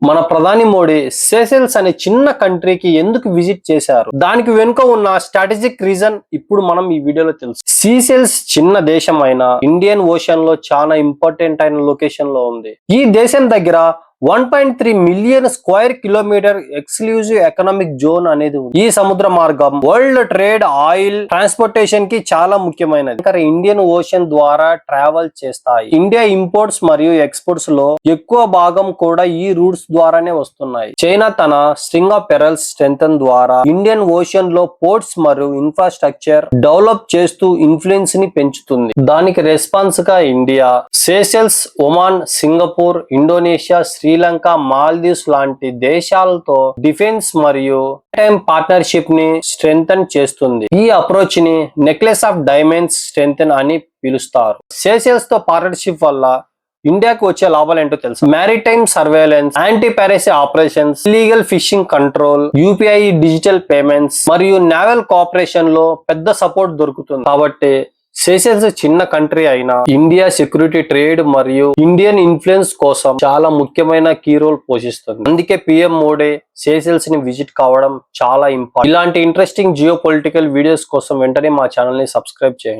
మన ప్రధాని మోడీ సేషెల్స్ అనే చిన్న కంట్రీకి ఎందుకు విజిట్ చేశారు, దానికి వెనుక ఉన్న స్ట్రాటజిక్ రీజన్ ఇప్పుడు మనం ఈ వీడియోలో తెలుసు. సీషెల్స్ చిన్న దేశం అయినా ఇండియన్ ఓషన్ లో చాలా ఇంపార్టెంట్ అయిన లొకేషన్ లో ఉంది. ఈ దేశం దగ్గర 1.3 million square kilometre exclusive economic zone అనేది ఉంది. ఈ సముద్ర మార్గం వరల్డ్ ట్రేడ్, ఆయిల్ ట్రాన్స్పోర్టేషన్ కి చాలా ముఖ్యమైనది. ఇండియన్ ఓషన్ ద్వారా ట్రావెల్ చేస్తాయి. ఇండియా ఇంపోర్ట్స్ మరియు ఎక్స్పోర్ట్స్ లో ఎక్కువ భాగం కూడా ఈ రూట్స్ ద్వారానే వస్తున్నాయి. చైనా తన స్ట్రింగ్ ఆఫ్ పెరల్స్ స్ట్రెంగ్తన్ ద్వారా ఇండియన్ ఓషన్ లో పోర్ట్స్ మరియు ఇన్ఫ్రాస్ట్రక్చర్ డెవలప్ చేస్తూ ఇన్ఫ్లుయెన్స్ ని పెంచుతుంది. దానికి రెస్పాన్స్ గా India, Seychelles, Oman, Singapore, Indonesia, Sri Lanka, Maldives లాంటి దేశాలతో డిఫెన్స్ మరియు టైమ్ పార్ట్నర్షిప్ ని స్ట్రెంగ్తన్ చేస్తుంది. ఈ అప్రోచ్ ని నెక్లెస్ ఆఫ్ డైమండ్స్ స్ట్రెంగ్తన్ అని పిలుస్తారు. సేషెల్స్ తో పార్ట్నర్షిప్ వల్ల ఇండియాకు వచ్చే లాభాలు ఏంటో తెలుసు. Maritime surveillance, anti piracy operations, illegal fishing control, UPI digital payments మరియు నేవల్ కోఆపరేషన్ లో పెద్ద సపోర్ట్ దొరుకుతుంది. కాబట్టి సేషెల్స్ చిన్న కంట్రీ అయినా ఇండియా సెక్యూరిటీ, ట్రేడ్ మరియు ఇండియన్ ఇన్ఫ్లుయెన్స్ కోసం చాలా ముఖ్యమైన కీ రోల్ పోషిస్తుంది. అందుకే పిఎం మోడీ సేషెల్స్ ని విజిట్ కావడం చాలా ఇంపార్టెంట్. ఇలాంటి ఇంట్రెస్టింగ్ జియో పొలిటికల్ వీడియోస్ కోసం వెంటనే మా ఛానల్ ని సబ్స్క్రైబ్ చేయండి.